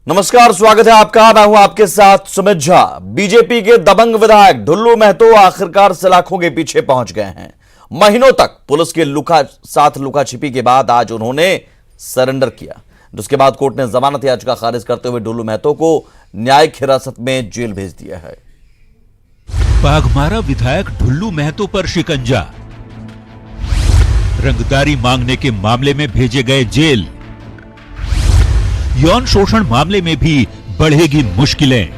नमस्कार, स्वागत है आपका। मैं हूं आपके साथ सुमित झा। बीजेपी के दबंग विधायक ढुल्लू महतो आखिरकार सलाखों के पीछे पहुंच गए हैं। महीनों तक पुलिस के लुका छिपी के बाद आज उन्होंने सरेंडर किया, जिसके बाद कोर्ट ने जमानत याचिका खारिज करते हुए ढुल्लू महतो को न्यायिक हिरासत में जेल भेज दिया है। बाघमारा विधायक ढुल्लू महतो पर शिकंजा, रंगदारी मांगने के मामले में भेजे गए जेल। यौन शोषण मामले में भी बढ़ेगी मुश्किलें।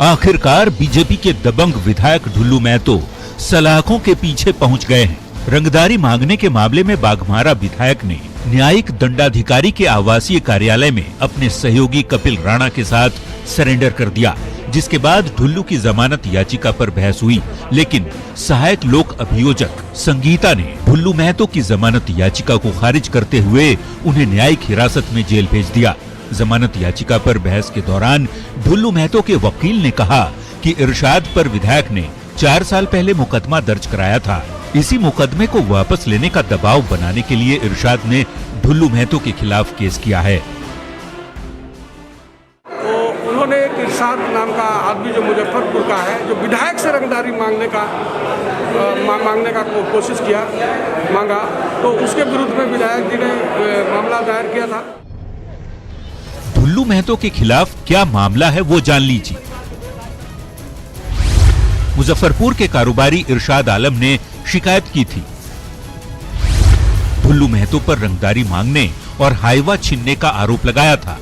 आखिरकार बीजेपी के दबंग विधायक ढुल्लू महतो सलाखों के पीछे पहुंच गए हैं। रंगदारी मांगने के मामले में बाघमारा विधायक ने न्यायिक दंडाधिकारी के आवासीय कार्यालय में अपने सहयोगी कपिल राणा के साथ सरेंडर कर दिया, जिसके बाद ढुल्लू की जमानत याचिका पर बहस हुई। लेकिन सहायक लोक अभियोजक संगीता ने ढुल्लू महतो की जमानत याचिका को खारिज करते हुए उन्हें न्यायिक हिरासत में जेल भेज दिया। जमानत याचिका पर बहस के दौरान ढुल्लू महतो के वकील ने कहा कि इरशाद पर विधायक ने 4 साल पहले मुकदमा दर्ज कराया था। इसी मुकदमे को वापस लेने का दबाव बनाने के लिए इरशाद ने ढुल्लू महतो के खिलाफ केस किया है। उन्होंने एक इरशाद नाम का आदमी जो मुजफ्फरपुर का है, जो विधायक से रंगदारी मांगने का कोशिश किया, मांगा, तो उसके विरुद्ध में विधायक जी ने मामला दायर किया था। ढुल्लू महतो के खिलाफ क्या मामला है वो जान लीजिए। मुजफ्फरपुर के कारोबारी इरशाद आलम ने शिकायत की थी। ढुल्लू महतो पर रंगदारी मांगने और हाईवा छीनने का आरोप लगाया था।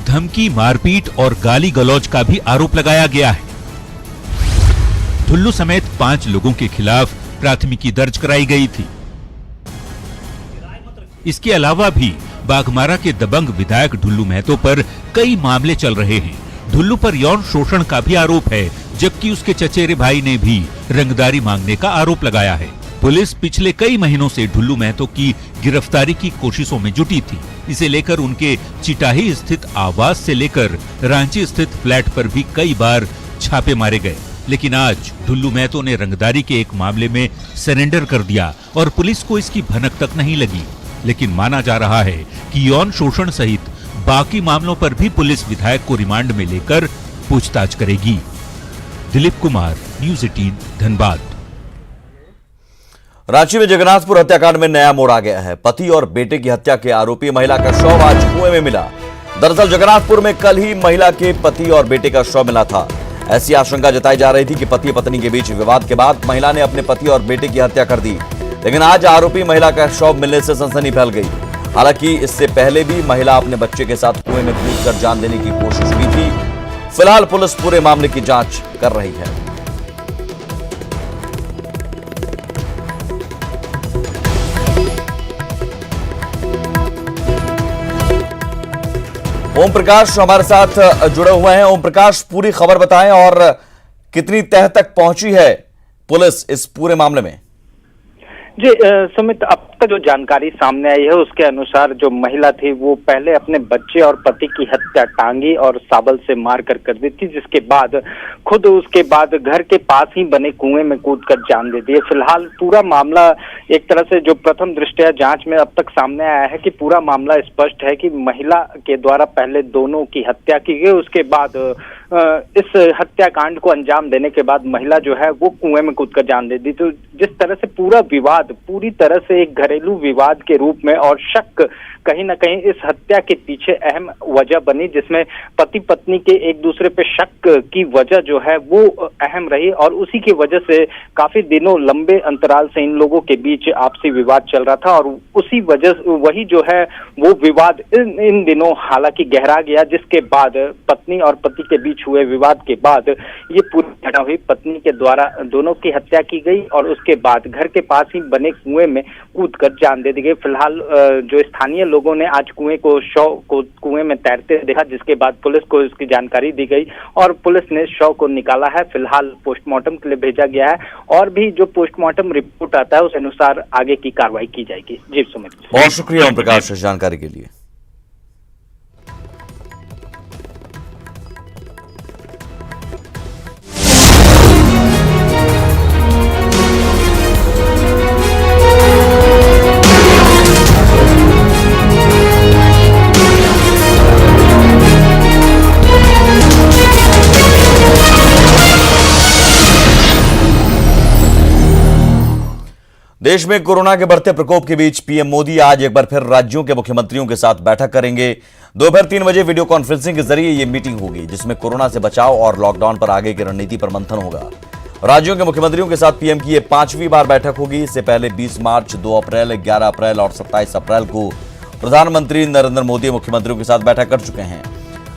धमकी, मारपीट और गाली गलौज का भी आरोप लगाया गया है। ढुल्लू समेत 5 लोगों के खिलाफ प्राथमिकी दर्ज कराई गई थी। इसके अलावा भी बाघमारा के दबंग विधायक ढुल्लू महतो पर कई मामले चल रहे हैं। ढुल्लू पर यौन शोषण का भी आरोप है, जबकि उसके चचेरे भाई ने भी रंगदारी मांगने का आरोप लगाया है। पुलिस पिछले कई महीनों से ढुल्लू महतो की गिरफ्तारी की कोशिशों में जुटी थी। इसे लेकर उनके चिटाही स्थित आवास से लेकर रांची स्थित फ्लैट पर भी कई बार छापे मारे गए। लेकिन आज ढुल्लू महतो ने रंगदारी के एक मामले में सरेंडर कर दिया और पुलिस को इसकी भनक तक नहीं लगी। लेकिन माना जा रहा है कि यौन शोषण सहित बाकी मामलों पर भी पुलिस विधायक को रिमांड में लेकर पूछताछ करेगी। दिलीप कुमार, न्यूज़ 18, धनबाद। रांची में जगन्नाथपुर हत्याकांड में नया मोड़ आ गया है। पति और बेटे की हत्या के आरोपी महिला का शव आज कुएं में मिला। दरअसल जगन्नाथपुर में कल ही महिला के पति और बेटे का शव मिला था। ऐसी आशंका जताई जा रही थी कि पति पत्नी के बीच विवाद के बाद महिला ने अपने पति और बेटे की हत्या कर दी। लेकिन आज आरोपी महिला का शव मिलने से सनसनी फैल गई। हालांकि इससे पहले भी महिला अपने बच्चे के साथ कुएं में कूदकर जान देने की कोशिश की थी। फिलहाल पुलिस पूरे मामले की जांच कर रही है। ओम प्रकाश हमारे साथ जुड़े हुए हैं। ओम प्रकाश, पूरी खबर बताएं और कितनी तह तक पहुंची है पुलिस इस पूरे मामले में? जी सुमित, अब तक जो जानकारी सामने आई है उसके अनुसार जो महिला थी वो पहले अपने बच्चे और पति की हत्या टांगी और साबल से मार कर दी थी, जिसके बाद खुद उसके बाद घर के पास ही बने कुएं में कूदकर जान दे दी। फिलहाल पूरा मामला एक तरह से जो प्रथम दृष्टया जांच में अब तक सामने आया है कि पूरा मामला स्पष्ट है कि महिला के द्वारा पहले दोनों की हत्या की गई, उसके बाद इस हत्याकांड को अंजाम देने के बाद महिला जो है वो कुएं में कूदकर जान दे दी। तो जिस तरह से पूरा विवाद पूरी तरह से एक घरेलू विवाद के रूप में और शक कहीं ना कहीं इस हत्या के पीछे अहम वजह बनी, जिसमें पति पत्नी के एक दूसरे पे शक की वजह जो है वो अहम रही और उसी की वजह से काफी दिनों लंबे अंतराल से इन लोगों के बीच आपसी विवाद चल रहा था और उसी वजह वही जो है वो विवाद इन दिनों हालांकि गहरा गया, जिसके बाद पत्नी और पति के बीच हुए विवाद के बाद ये पूरी घटना हुई। पत्नी के द्वारा दोनों की हत्या की गई और उसके बाद घर के पास ही बने कुएं में कूदकर जान दे दी गई। फिलहाल जो स्थानीय लोगों ने आज शव को कुएं में तैरते देखा, जिसके बाद पुलिस को इसकी जानकारी दी गई और पुलिस ने शव को निकाला है। फिलहाल पोस्टमार्टम के लिए भेजा गया है और भी जो पोस्टमार्टम रिपोर्ट आता है उस अनुसार आगे की कार्रवाई की जाएगी। जी सुमित, बहुत शुक्रिया ओम प्रकाश जानकारी के लिए। देश में कोरोना के बढ़ते प्रकोप के बीच पीएम मोदी आज एक बार फिर राज्यों के मुख्यमंत्रियों के साथ बैठक करेंगे। दोपहर 3 बजे वीडियो कॉन्फ्रेंसिंग के जरिए ये मीटिंग होगी, जिसमें कोरोना से बचाव और लॉकडाउन पर आगे की रणनीति पर मंथन होगा। राज्यों के मुख्यमंत्रियों के साथ पीएम की ये 5वीं बार बैठक होगी। इससे पहले 20 मार्च, 2 अप्रैल, 11 अप्रैल और 27 अप्रैल को प्रधानमंत्री नरेंद्र मोदी मुख्यमंत्रियों के साथ बैठक कर चुके हैं।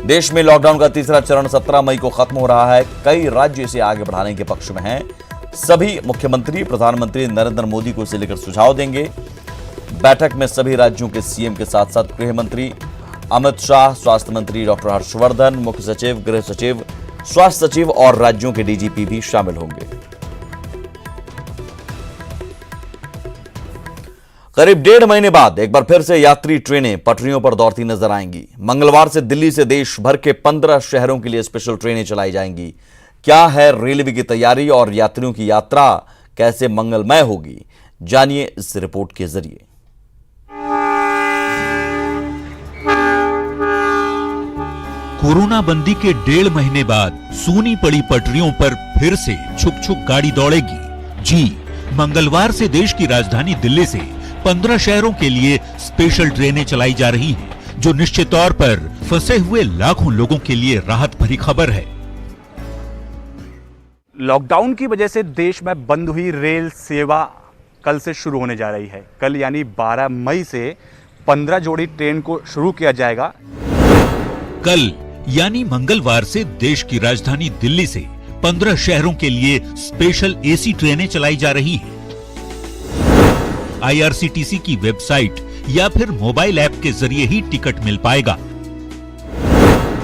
देश में लॉकडाउन का तीसरा चरण 17 मई को खत्म हो रहा है। कई राज्य इसे आगे बढ़ाने के पक्ष में हैं। सभी मुख्यमंत्री प्रधानमंत्री नरेंद्र मोदी को इसे लेकर सुझाव देंगे। बैठक में सभी राज्यों के सीएम के साथ साथ गृह मंत्री अमित शाह, स्वास्थ्य मंत्री डॉक्टर हर्षवर्धन, मुख्य सचिव, गृह सचिव, स्वास्थ्य सचिव और राज्यों के डीजीपी भी शामिल होंगे। करीब 1.5 महीने बाद एक बार फिर से यात्री ट्रेनें पटरियों पर दौड़ती नजर आएंगी। मंगलवार से दिल्ली से देश भर के 15 शहरों के लिए स्पेशल ट्रेनें चलाई जाएंगी। क्या है रेलवे की तैयारी और यात्रियों की यात्रा कैसे मंगलमय होगी, जानिए इस रिपोर्ट के जरिए। कोरोना बंदी के 1.5 महीने बाद सूनी पड़ी पटरियों पर फिर से छुक छुक गाड़ी दौड़ेगी। जी, मंगलवार से देश की राजधानी दिल्ली से 15 शहरों के लिए स्पेशल ट्रेनें चलाई जा रही हैं, जो निश्चित तौर पर फंसे हुए लाखों लोगों के लिए राहत भरी खबर है। लॉकडाउन की वजह से देश में बंद हुई रेल सेवा कल से शुरू होने जा रही है। कल यानी 12 मई से 15 जोड़ी ट्रेन को शुरू किया जाएगा। कल यानी मंगलवार से देश की राजधानी दिल्ली से 15 शहरों के लिए स्पेशल एसी ट्रेनें चलाई जा रही हैं। आईआरसीटीसी की वेबसाइट या फिर मोबाइल ऐप के जरिए ही टिकट मिल पाएगा,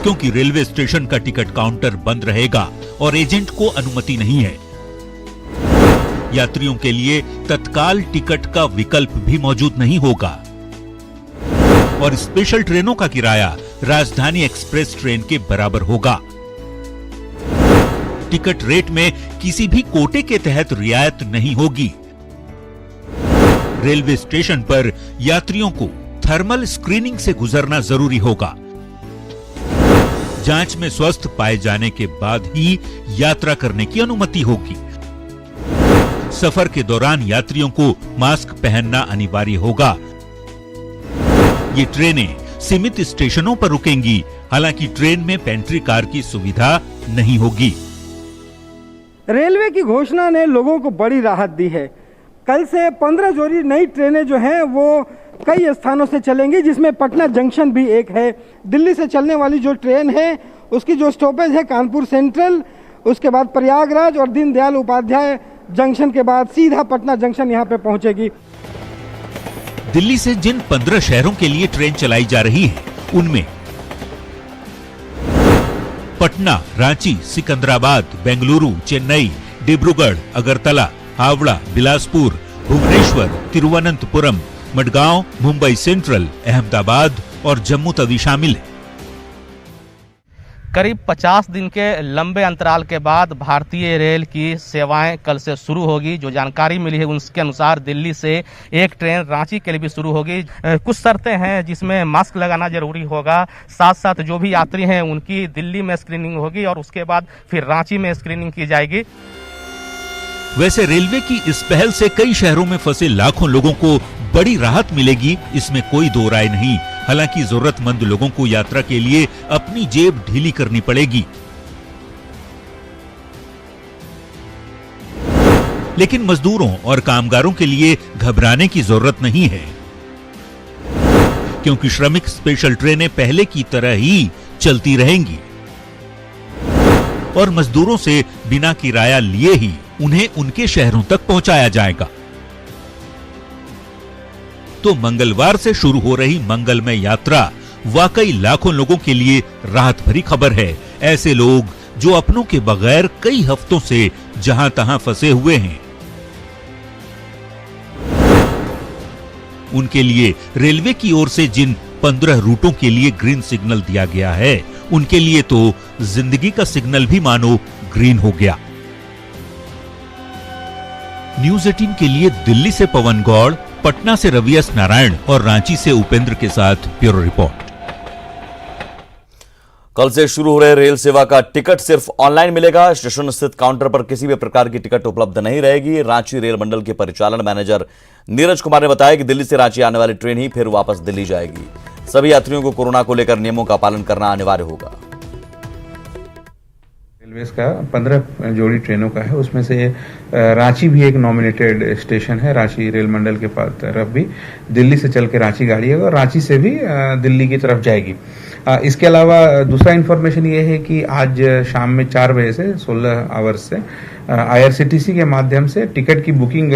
क्योंकि रेलवे स्टेशन का टिकट काउंटर बंद रहेगा और एजेंट को अनुमति नहीं है। यात्रियों के लिए तत्काल टिकट का विकल्प भी मौजूद नहीं होगा और स्पेशल ट्रेनों का किराया राजधानी एक्सप्रेस ट्रेन के बराबर होगा। टिकट रेट में किसी भी कोटे के तहत रियायत नहीं होगी। रेलवे स्टेशन पर यात्रियों को थर्मल स्क्रीनिंग से गुजरना जरूरी होगा। जांच में स्वस्थ पाए जाने के बाद ही यात्रा करने की अनुमति होगी। सफर के दौरान यात्रियों को मास्क पहनना अनिवार्य होगा। ये ट्रेनें सीमित स्टेशनों पर रुकेंगी, हालांकि ट्रेन में पेंट्री कार की सुविधा नहीं होगी। रेलवे की घोषणा ने लोगों को बड़ी राहत दी है। कल से 15 जोड़ी नई ट्रेनें जो हैं वो कई स्थानों से चलेंगी, जिसमें पटना जंक्शन भी एक है। दिल्ली से चलने वाली जो ट्रेन है उसकी जो स्टॉपेज है कानपुर सेंट्रल, उसके बाद प्रयागराज और दीनदयाल उपाध्याय जंक्शन के बाद सीधा पटना जंक्शन यहाँ पे पहुंचेगी। दिल्ली से जिन 15 शहरों के लिए ट्रेन चलाई जा रही है, उनमें पटना, रांची, सिकंदराबाद, बेंगलुरु, चेन्नई, डिब्रूगढ़, अगरतला, हावड़ा, बिलासपुर, भुवनेश्वर, तिरुवनंतपुरम, मडगांव, मुंबई सेंट्रल, अहमदाबाद और जम्मू तवी शामिल है। करीब 50 दिन के लंबे अंतराल के बाद भारतीय रेल की सेवाएं कल से शुरू होगी। जो जानकारी मिली है उसके अनुसार दिल्ली से एक ट्रेन रांची के लिए भी शुरू होगी। कुछ शर्तें हैं, जिसमें मास्क लगाना जरूरी होगा। साथ साथ जो भी यात्री हैं उनकी दिल्ली में स्क्रीनिंग होगी और उसके बाद फिर रांची में स्क्रीनिंग की जाएगी। वैसे रेलवे की इस पहल से कई शहरों में फंसे लाखों लोगों को बड़ी राहत मिलेगी, इसमें कोई दो राय नहीं। हालांकि जरूरतमंद लोगों को यात्रा के लिए अपनी जेब ढीली करनी पड़ेगी। लेकिन मजदूरों और कामगारों के लिए घबराने की जरूरत नहीं है, क्योंकि श्रमिक स्पेशल ट्रेनें पहले की तरह ही चलती रहेंगी और मजदूरों से बिना किराया लिए ही उन्हें उनके शहरों तक पहुंचाया जाएगा। तो मंगलवार से शुरू हो रही मंगलमय यात्रा वाकई लाखों लोगों के लिए राहत भरी खबर है। ऐसे लोग जो अपनों के बगैर कई हफ्तों से जहां तहां फंसे हुए हैं, उनके लिए रेलवे की ओर से जिन 15 रूटों के लिए ग्रीन सिग्नल दिया गया है, उनके लिए तो जिंदगी का सिग्नल भी मानो ग्रीन हो गया। न्यूज 18 के लिए दिल्ली से पवन गौड़, पटना से रवि एस नारायण और रांची से उपेंद्र के साथ ब्यूरो रिपोर्ट। कल से शुरू हो रहे रेल सेवा का टिकट सिर्फ ऑनलाइन मिलेगा। स्टेशन स्थित काउंटर पर किसी भी प्रकार की टिकट उपलब्ध नहीं रहेगी। रांची रेल मंडल के परिचालन मैनेजर नीरज कुमार ने बताया कि दिल्ली से रांची आने वाली ट्रेन ही फिर वापस दिल्ली जाएगी। सभी यात्रियों को कोरोना को लेकर नियमों का पालन करना अनिवार्य होगा। रेलवेज का 15 जोड़ी ट्रेनों का है, उसमें से रांची भी एक नॉमिनेटेड स्टेशन है। रांची रेल मंडल के तरफ भी दिल्ली से चल के रांची गाड़ी है और रांची से भी दिल्ली की तरफ जाएगी। इसके अलावा दूसरा इन्फॉर्मेशन ये है कि आज शाम में 4 बजे से 16 आवर्स से IRCTC के माध्यम से टिकट की बुकिंग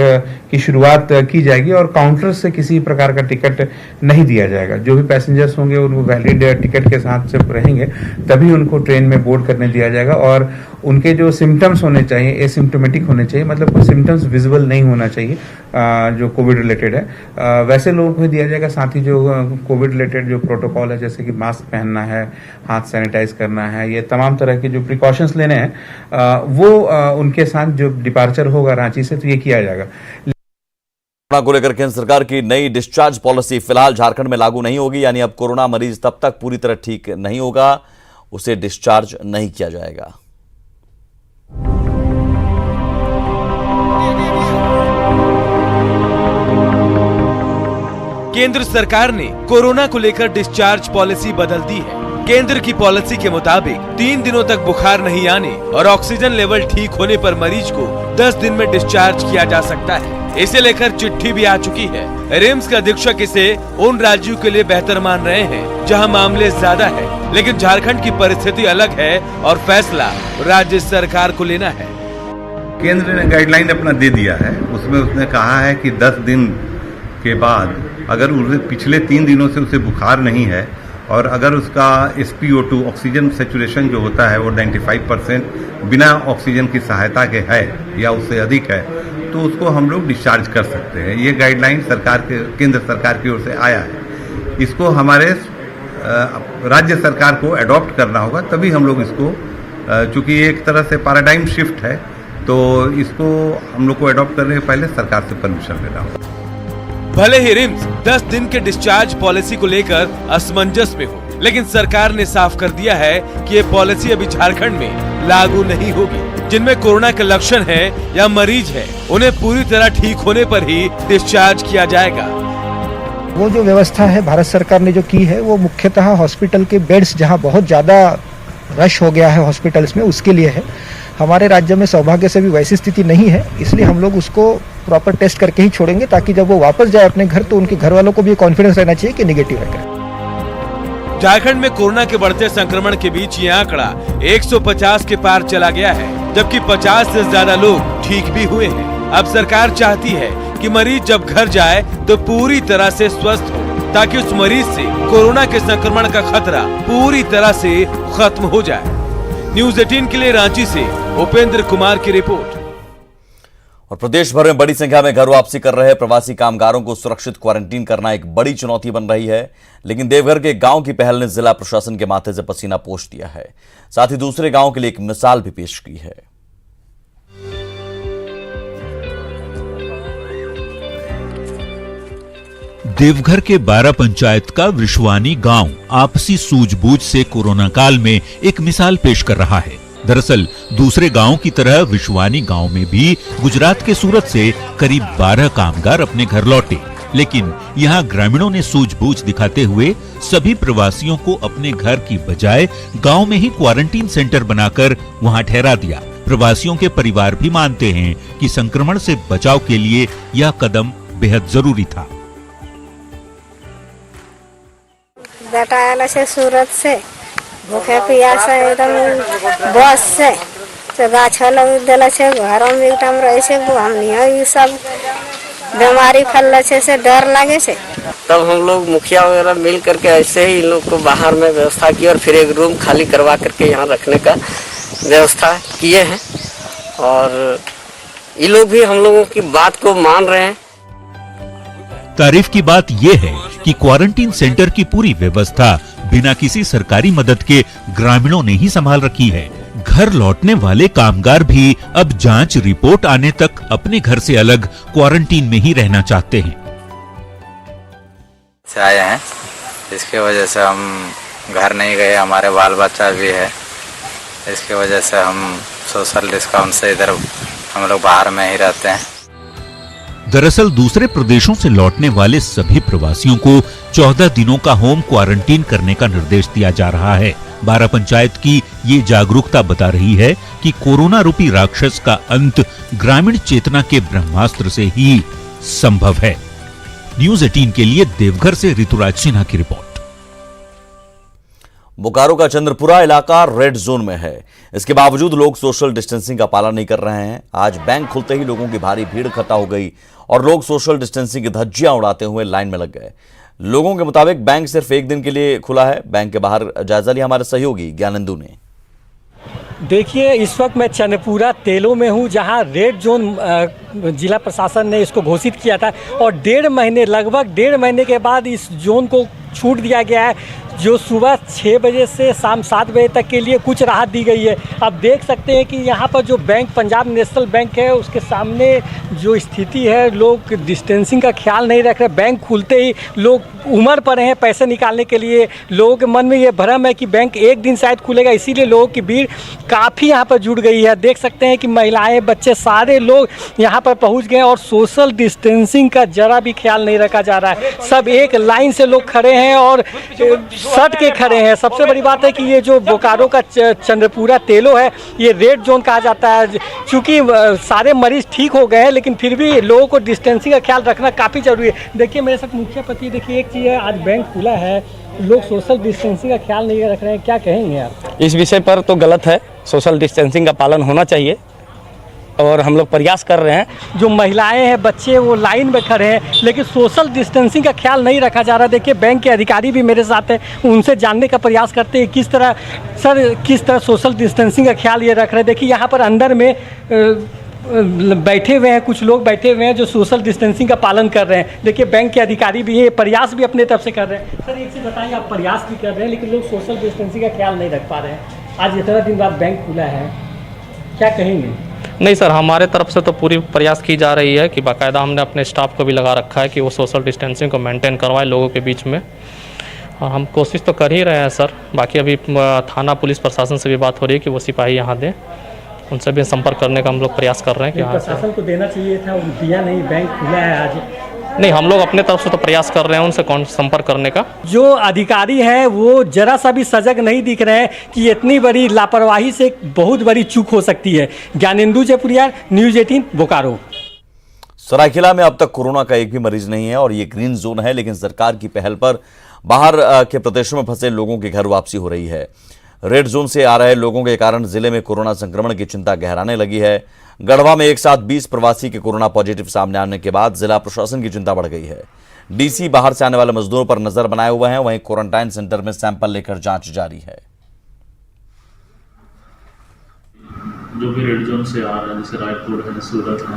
की शुरुआत की जाएगी और काउंटर से किसी प्रकार का टिकट नहीं दिया जाएगा। जो भी पैसेंजर्स होंगे उनको वैलिड टिकट के साथ से रहेंगे तभी उनको ट्रेन में बोर्ड करने दिया जाएगा और उनके जो सिम्टम्स होने चाहिए एसिम्टोमेटिक होने चाहिए, मतलब कोई सिम्टम्स विजिबल नहीं होना चाहिए जो कोविड रिलेटेड है, वैसे लोगों को दिया जाएगा। साथ ही जो कोविड रिलेटेड जो प्रोटोकॉल है जैसे कि मास्क पहनना है, हाथ सैनिटाइज करना है, ये तमाम तरह के जो प्रिकॉशंस लेने हैं वो उनके साथ जो डिपार्चर होगा रांची से तो ये किया जाएगा। कोरोना को लेकर केंद्र सरकार की नई डिस्चार्ज पॉलिसी फिलहाल झारखंड में लागू नहीं होगी, यानी अब कोरोना मरीज तब तक पूरी तरह ठीक नहीं होगा उसे डिस्चार्ज नहीं किया जाएगा। केंद्र सरकार ने कोरोना को लेकर डिस्चार्ज पॉलिसी बदल दी है। केंद्र की पॉलिसी के मुताबिक 3 दिनों तक बुखार नहीं आने और ऑक्सीजन लेवल ठीक होने पर मरीज को 10 दिन में डिस्चार्ज किया जा सकता है। इसे लेकर चिट्ठी भी आ चुकी है। रिम्स के अधीक्षक इसे उन राज्यों के लिए बेहतर मान रहे हैं जहां मामले ज्यादा है, लेकिन झारखंड की परिस्थिति अलग है और फैसला राज्य सरकार को लेना है। केंद्र ने गाइडलाइन अपना दे दिया है, उसमें उसने कहा है कि 10 दिन के बाद अगर पिछले 3 दिनों से उसे बुखार नहीं है और अगर उसका SpO2 ऑक्सीजन सैचुरेशन जो होता है वो 95% बिना ऑक्सीजन की सहायता के है या उससे अधिक है तो उसको हम लोग डिस्चार्ज कर सकते हैं। ये गाइडलाइन केंद्र सरकार की ओर से आया है। इसको हमारे राज्य सरकार को अडॉप्ट करना होगा, तभी हम लोग इसको, चूंकि एक तरह से पैराडाइम शिफ्ट है तो इसको हम लोग को अडॉप्ट करने से पहले सरकार से परमिशन लेना होगा। भले ही रिम्स 10 दिन के डिस्चार्ज पॉलिसी को लेकर असमंजस में हो, लेकिन सरकार ने साफ कर दिया है कि ये पॉलिसी अभी झारखंड में लागू नहीं होगी। जिनमें कोरोना के लक्षण है या मरीज है उन्हें पूरी तरह ठीक होने पर ही डिस्चार्ज किया जाएगा। वो जो व्यवस्था है भारत सरकार ने जो की है वो मुख्यतः हॉस्पिटल के बेड्स जहां बहुत ज्यादा रश हो गया है हॉस्पिटल्स में उसके लिए है। हमारे राज्य में सौभाग्य से भी वैसी स्थिति नहीं है, इसलिए हम लोग उसको प्रॉपर टेस्ट करके ही छोड़ेंगे ताकि जब वो वापस जाए अपने घर तो उनके घर वालों को भी कॉन्फिडेंस रहना चाहिए कि नेगेटिव है। झारखंड में कोरोना के बढ़ते संक्रमण के बीच ये आंकड़ा 150 के पार चला गया है, जबकि 50 से ज्यादा लोग ठीक भी हुए हैं। अब सरकार चाहती है कि मरीज जब घर जाए तो पूरी तरह से स्वस्थ हो ताकि उस मरीज से कोरोना के संक्रमण का खतरा पूरी तरह से खत्म हो जाए। न्यूज़ 18 के लिए रांची से उपेंद्र कुमार की रिपोर्ट। और प्रदेश भर में बड़ी संख्या में घर वापसी कर रहे प्रवासी कामगारों को सुरक्षित क्वारंटीन करना एक बड़ी चुनौती बन रही है, लेकिन देवघर के गांव की पहल ने जिला प्रशासन के माथे से पसीना पोंछ दिया है। साथ ही दूसरे गांव के लिए एक मिसाल भी पेश की है। देवघर के 12 पंचायत का विश्वानी गांव आपसी सूझबूझ से कोरोना काल में एक मिसाल पेश कर रहा है। दरअसल दूसरे गांव की तरह विश्वानी गांव में भी गुजरात के सूरत से करीब 12 कामगार अपने घर लौटे, लेकिन यहां ग्रामीणों ने सूझबूझ दिखाते हुए सभी प्रवासियों को अपने घर की बजाय गांव में ही क्वारंटीन सेंटर बनाकर वहां ठहरा दिया। प्रवासियों के परिवार भी मानते हैं कि संक्रमण से बचाव के लिए यह कदम बेहद जरूरी था। बेटा आया से सूरत से भूखे प्यासे एकदम बस से तो गाछ लग दिल से घर में एक टाइम रहे से हम सब बीमारी फैल से डर लगे से तब हम लोग मुखिया वगैरह मिल करके ऐसे ही इन लोग को बाहर में व्यवस्था की और फिर एक रूम खाली करवा करके यहाँ रखने का व्यवस्था किए हैं और ये लोग भी हम लोगों की बात को मान रहे हैं। तारीफ की बात यह है कि क्वारंटीन सेंटर की पूरी व्यवस्था बिना किसी सरकारी मदद के ग्रामीणों ने ही संभाल रखी है। घर लौटने वाले कामगार भी अब जांच रिपोर्ट आने तक अपने घर से अलग क्वारंटीन में ही रहना चाहते हैं। से आए हैं, इसके वजह से हम घर नहीं गए, हमारे बाल बच्चा भी है, इसकी वजह से हम सोशल डिस्टेंस से इधर हम लोग बाहर में ही रहते हैं। दरअसल दूसरे प्रदेशों से लौटने वाले सभी प्रवासियों को 14 दिनों का होम क्वारंटीन करने का निर्देश दिया जा रहा है। 12 पंचायत की ये जागरूकता बता रही है कि कोरोना रूपी राक्षस का अंत ग्रामीण चेतना के ब्रह्मास्त्र से ही संभव है। न्यूज़ 18 के लिए देवघर से ऋतुराज सिन्हा की रिपोर्ट। बोकारो का चंद्रपुरा इलाका रेड जोन में है। इसके बावजूद लोग सोशल डिस्टेंसिंग का पालन नहीं कर रहे हैं। आज बैंक खुलते ही लोगों की भारी भीड़ इकट्ठा हो गई और लोग सोशल डिस्टेंसिंग की धज्जियां उड़ाते हुए लाइन में लग गए। लोगों के मुताबिक बैंक सिर्फ एक दिन के लिए खुला है। बैंक के बाहर जायजा लिया हमारे सहयोगी ज्ञानेंदु ने। देखिए, इस वक्त मैं चंद्रपुरा तेलो में हूँ, जहाँ रेड जोन जिला प्रशासन ने इसको घोषित किया था और लगभग डेढ़ महीने के बाद इस जोन को छूट दिया गया है, जो सुबह 6 बजे से शाम 7 बजे तक के लिए कुछ राहत दी गई है। आप देख सकते हैं कि यहाँ पर जो बैंक पंजाब नेशनल बैंक है उसके सामने जो स्थिति है, लोग डिस्टेंसिंग का ख्याल नहीं रख रहे। बैंक खुलते ही लोग उमड़ पड़े हैं पैसे निकालने के लिए। लोगों के मन में ये भ्रम है कि बैंक एक दिन शायद खुलेगा, इसीलिए लोगों की भीड़ काफ़ी यहाँ पर जुड़ गई है। देख सकते हैं कि महिलाएं, बच्चे, सारे लोग यहाँ पर पहुँच गए और सोशल डिस्टेंसिंग का जरा भी ख्याल नहीं रखा जा रहा है। सब एक लाइन से लोग खड़े हैं और सट के खड़े हैं। सबसे बड़ी बात है कि ये जो बोकारो का चंद्रपुरा तेलो है, ये रेड जोन कहा जाता है। चूँकि सारे मरीज ठीक हो गए हैं, लेकिन फिर भी लोगों को डिस्टेंसिंग का ख्याल रखना काफ़ी जरूरी है। देखिए मेरे साथ मुखिया पति, देखिए एक चीज़ है, आज बैंक खुला है, लोग सोशल डिस्टेंसिंग का ख्याल नहीं रख रहे हैं, क्या कहेंगे आप? इस विषय पर तो गलत है, सोशल डिस्टेंसिंग का पालन होना चाहिए और हम लोग प्रयास कर रहे हैं। जो महिलाएं हैं, बच्चे, वो लाइन में खड़े हैं, लेकिन सोशल डिस्टेंसिंग का ख्याल नहीं रखा जा रहा। देखिए बैंक के अधिकारी भी मेरे साथ हैं, उनसे जानने का प्रयास करते हैं किस तरह सोशल डिस्टेंसिंग का ख्याल ये रख रहे हैं। देखिए यहाँ पर अंदर में बैठे हुए हैं, कुछ लोग बैठे हुए हैं जो सोशल डिस्टेंसिंग का पालन कर रहे हैं। देखिए बैंक के अधिकारी भी ये प्रयास भी अपने तरफ से कर रहे हैं। सर एक चीज़ बताइए, आप प्रयास भी कर रहे हैं लेकिन लोग सोशल डिस्टेंसिंग का ख्याल नहीं रख पा रहे हैं। आज इतना दिन बाद बैंक खुला है, क्या कहेंगे? नहीं सर, हमारे तरफ से तो पूरी प्रयास की जा रही है कि बाकायदा हमने अपने स्टाफ को भी लगा रखा है कि वो सोशल डिस्टेंसिंग को मेंटेन करवाए लोगों के बीच में, और हम कोशिश तो कर ही रहे हैं सर। बाकी अभी थाना पुलिस प्रशासन से भी बात हो रही है कि वो सिपाही यहाँ दें, उनसे भी संपर्क करने का हम लोग प्रयास कर रहे हैं कि हाँ प्रशासन को देना चाहिए था, वो दिया नहीं, बैंक खुला है आज। नहीं, हम लोग अपने तरफ से तो प्रयास कर रहे हैं उनसे संपर्क करने का। जो अधिकारी हैं वो जरा सा भी सजग नहीं दिख रहे हैं कि इतनी बड़ी लापरवाही से बहुत बड़ी चूक हो सकती है। ज्ञानेंदु जयपुरिया, न्यूज़ 18 बोकारो। सरायकेला में अब तक कोरोना का एक भी मरीज नहीं है और ये ग्रीन जोन है, लेकिन सरकार की पहल पर बाहर के प्रदेशों में फंसे लोगों की घर वापसी हो रही है। रेड जोन से आ रहे लोगों के कारण जिले में कोरोना संक्रमण की चिंता गहराने लगी है। गढ़वा में एक साथ 20 प्रवासी के कोरोना पॉजिटिव सामने आने के बाद जिला प्रशासन की चिंता बढ़ गई है। डीसी बाहर से आने वाले मजदूरों पर नजर बनाए हुए हैं, वहीं क्वारंटाइन सेंटर में सैंपल लेकर जांच जारी है। जो भी रेड जोन से आ रहा है, जैसे रायपुर है, सूरत है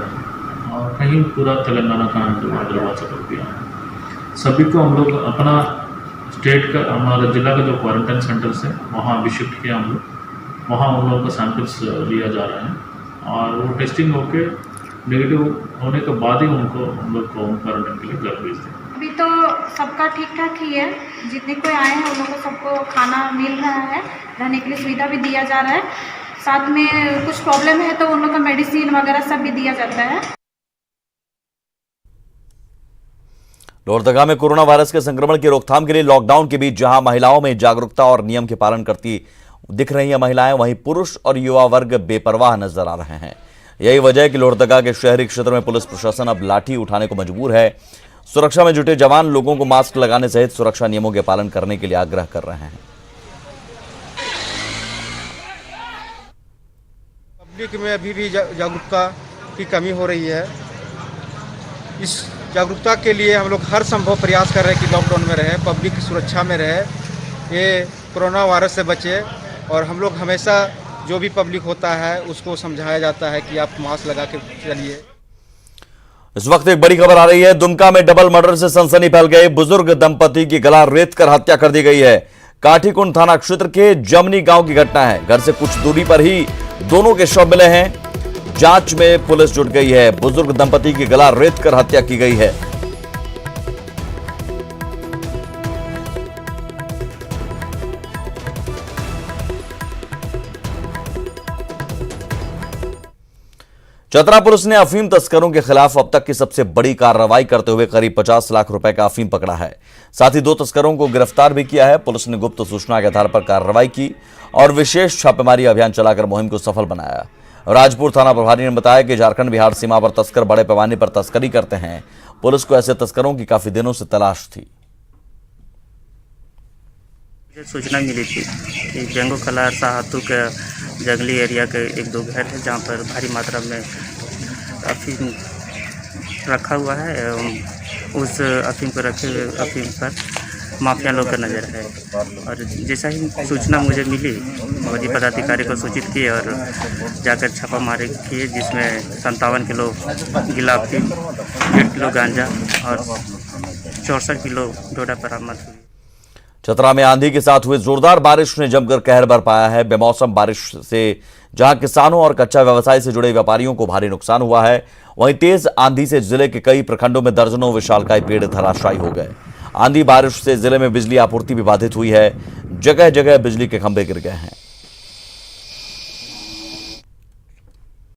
और कहीं पूरा तेलंगाना का हैदराबाद से पड़ गया, सभी को हम लोग अपना स्टेट का, हमारा जिला का जो क्वारंटाइन सेंटर्स है वहाँ भी शिफ्ट किया हम लोग। वहाँ उन लोगों का सैंपल्स लिया जा रहा है और वो टेस्टिंग होके नेगेटिव होने के बाद ही उनको हम लोग को क्वारंटाइन के लिए घर भेज दें। अभी तो सबका ठीक ठाक ही है, जितने कोई आए हैं उन लोगों को सबको खाना मिल रहा है, रहने के लिए सुविधा भी दिया जा रहा है। साथ में कुछ प्रॉब्लम है तो उन लोग का मेडिसिन वगैरह सब भी दिया जाता है। लोहरदगा में कोरोना वायरस के संक्रमण की रोकथाम के लिए लॉकडाउन के बीच जहां महिलाओं में जागरूकता और नियम के पालन करती दिख रही हैं महिलाएं, वहीं पुरुष और युवा वर्ग बेपरवाह नजर आ रहे हैं। यही वजह है कि लोहरदगा के शहरी क्षेत्र में पुलिस प्रशासन अब लाठी उठाने को मजबूर है। सुरक्षा में जुटे जवान लोगों को मास्क लगाने सहित सुरक्षा नियमों के पालन करने के लिए आग्रह कर रहे हैं। पब्लिक में अभी भी जागरूकता की कमी हो रही है। इस जागरूकता के लिए हम लोग हर संभव प्रयास कर रहे हैं कि लॉकडाउन में रहे, पब्लिक की सुरक्षा में रहे, ये कोरोना वायरस से बचे। और हम लोग हमेशा जो भी पब्लिक होता है उसको समझाया जाता है कि आप मास्क लगा के चलिए। इस वक्त एक बड़ी खबर आ रही है। दुमका में डबल मर्डर से सनसनी फैल गई। बुजुर्ग दंपति की गला रेत कर हत्या कर दी गई है। काठीकुंड थाना क्षेत्र के जमनी गांव की घटना है। घर से कुछ दूरी पर ही दोनों के शव मिले हैं। जांच में पुलिस जुट गई है। बुजुर्ग दंपति की गला रेत कर हत्या की गई है। चतरा पुलिस ने अफीम तस्करों के खिलाफ अब तक की सबसे बड़ी कार्रवाई करते हुए करीब 50 लाख रुपए का अफीम पकड़ा है। साथ ही 2 तस्करों को गिरफ्तार भी किया है। पुलिस ने गुप्त सूचना के आधार पर कार्रवाई की और विशेष छापेमारी अभियान चलाकर मुहिम को सफल बनाया। राजपुर थाना प्रभारी ने बताया कि झारखंड बिहार सीमा पर तस्कर बड़े पैमाने पर तस्करी करते हैं। पुलिस को ऐसे तस्करों की काफी दिनों से तलाश थी। सूचना मिली थी कि जंगो कलार साहतू के जंगली एरिया के 1-2 घर है जहाँ पर भारी मात्रा में अफीम रखा हुआ है एवं उस अफीम को रखे हुए अफीम पर माफिया लोग का नज़र है। और जैसा ही सूचना मुझे मिली फौजी पदाधिकारी को सूचित किए और जाकर छापामारी किए, जिसमें 57 किलो गीला अफीम, 1.5 किलो गांजा और 64 किलो डोडा बरामद हुई। चतरा में आंधी के साथ हुई जोरदार बारिश ने जमकर कहर बरपाया है। बेमौसम बारिश से जहां किसानों और कच्चा व्यवसाय से जुड़े व्यापारियों को भारी नुकसान हुआ है, वहीं तेज आंधी से जिले के कई प्रखंडों में दर्जनों विशालकाय पेड़ धराशायी हो गए। आंधी बारिश से जिले में बिजली आपूर्ति भी बाधित हुई है। जगह जगह बिजली के खंभे गिर गए हैं।